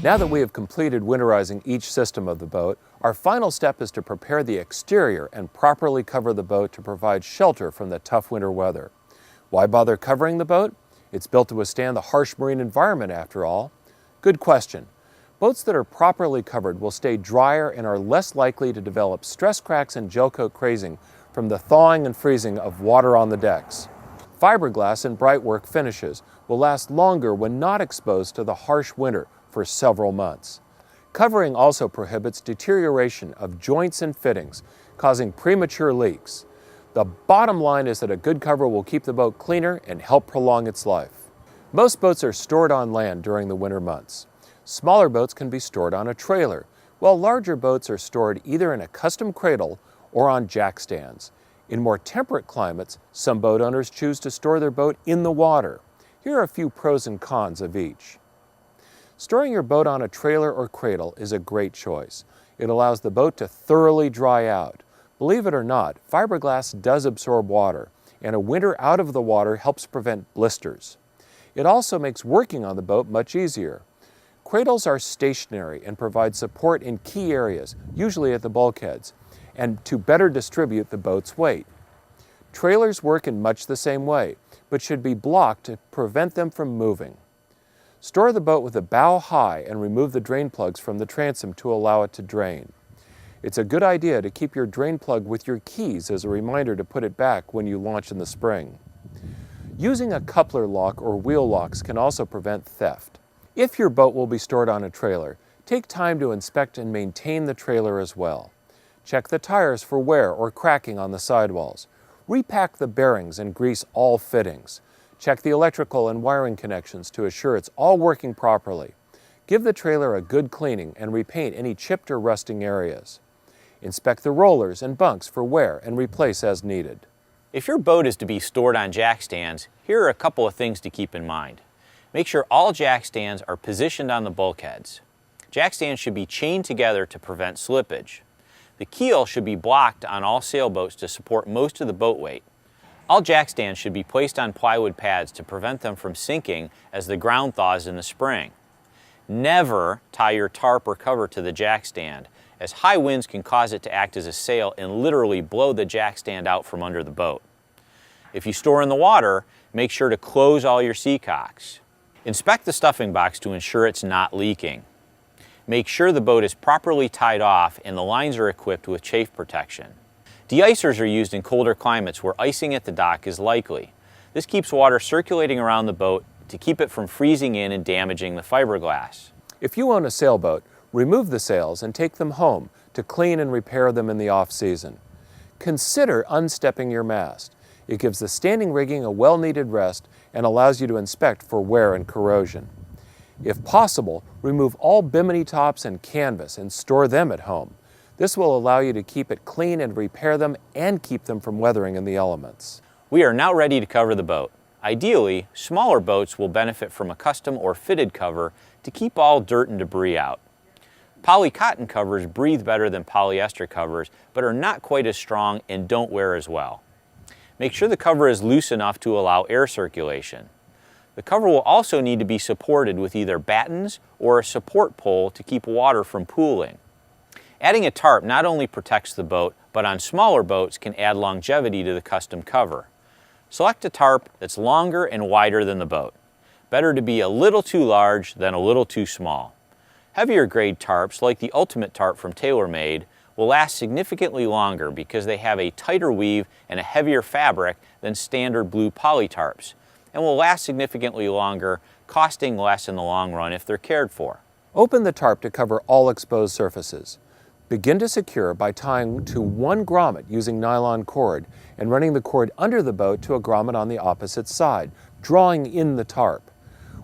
Now that we have completed winterizing each system of the boat, our final step is to prepare the exterior and properly cover the boat to provide shelter from the tough winter weather. Why bother covering the boat? It's built to withstand the harsh marine environment after all. Good question. Boats that are properly covered will stay drier and are less likely to develop stress cracks and gel coat crazing from the thawing and freezing of water on the decks. Fiberglass and brightwork finishes will last longer when not exposed to the harsh winter for several months. Covering also prohibits deterioration of joints and fittings, causing premature leaks. The bottom line is that a good cover will keep the boat cleaner and help prolong its life. Most boats are stored on land during the winter months. Smaller boats can be stored on a trailer, while larger boats are stored either in a custom cradle or on jack stands. In more temperate climates, some boat owners choose to store their boat in the water. Here are a few pros and cons of each. Storing your boat on a trailer or cradle is a great choice. It allows the boat to thoroughly dry out. Believe it or not, fiberglass does absorb water, and a winter out of the water helps prevent blisters. It also makes working on the boat much easier. Cradles are stationary and provide support in key areas, usually at the bulkheads, and to better distribute the boat's weight. Trailers work in much the same way, but should be blocked to prevent them from moving. Store the boat with the bow high and remove the drain plugs from the transom to allow it to drain. It's a good idea to keep your drain plug with your keys as a reminder to put it back when you launch in the spring. Using a coupler lock or wheel locks can also prevent theft. If your boat will be stored on a trailer, take time to inspect and maintain the trailer as well. Check the tires for wear or cracking on the sidewalls. Repack the bearings and grease all fittings. Check the electrical and wiring connections to assure it's all working properly. Give the trailer a good cleaning and repaint any chipped or rusting areas. Inspect the rollers and bunks for wear and replace as needed. If your boat is to be stored on jack stands, here are a couple of things to keep in mind. Make sure all jack stands are positioned on the bulkheads. Jack stands should be chained together to prevent slippage. The keel should be blocked on all sailboats to support most of the boat weight. All jack stands should be placed on plywood pads to prevent them from sinking as the ground thaws in the spring. Never tie your tarp or cover to the jack stand, as high winds can cause it to act as a sail and literally blow the jack stand out from under the boat. If you store in the water, make sure to close all your seacocks. Inspect the stuffing box to ensure it's not leaking. Make sure the boat is properly tied off and the lines are equipped with chafe protection. De-icers are used in colder climates where icing at the dock is likely. This keeps water circulating around the boat to keep it from freezing in and damaging the fiberglass. If you own a sailboat, remove the sails and take them home to clean and repair them in the off-season. Consider unstepping your mast. It gives the standing rigging a well-needed rest and allows you to inspect for wear and corrosion. If possible, remove all bimini tops and canvas and store them at home. This will allow you to keep it clean and repair them and keep them from weathering in the elements. We are now ready to cover the boat. Ideally, smaller boats will benefit from a custom or fitted cover to keep all dirt and debris out. Poly cotton covers breathe better than polyester covers, but are not quite as strong and don't wear as well. Make sure the cover is loose enough to allow air circulation. The cover will also need to be supported with either battens or a support pole to keep water from pooling. Adding a tarp not only protects the boat, but on smaller boats can add longevity to the custom cover. Select a tarp that's longer and wider than the boat. Better to be a little too large than a little too small. Heavier grade tarps, like the Ultimate Tarp from TaylorMade, will last significantly longer because they have a tighter weave and a heavier fabric than standard blue poly tarps, and will last significantly longer, costing less in the long run if they're cared for. Open the tarp to cover all exposed surfaces. Begin to secure by tying to one grommet using nylon cord and running the cord under the boat to a grommet on the opposite side, drawing in the tarp.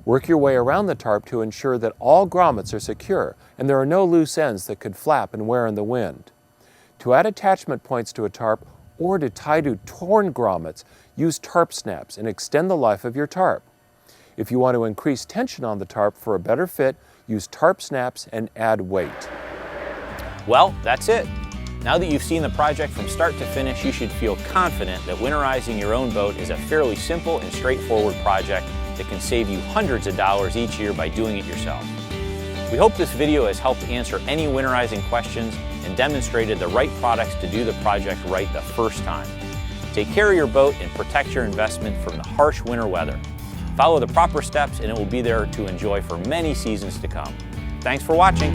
Work your way around the tarp to ensure that all grommets are secure and there are no loose ends that could flap and wear in the wind. To add attachment points to a tarp or to tie to torn grommets, use tarp snaps and extend the life of your tarp. If you want to increase tension on the tarp for a better fit, use tarp snaps and add weight. Well, that's it. Now that you've seen the project from start to finish, you should feel confident that winterizing your own boat is a fairly simple and straightforward project that can save you hundreds of dollars each year by doing it yourself. We hope this video has helped answer any winterizing questions and demonstrated the right products to do the project right the first time. Take care of your boat and protect your investment from the harsh winter weather. Follow the proper steps and it will be there to enjoy for many seasons to come. Thanks for watching.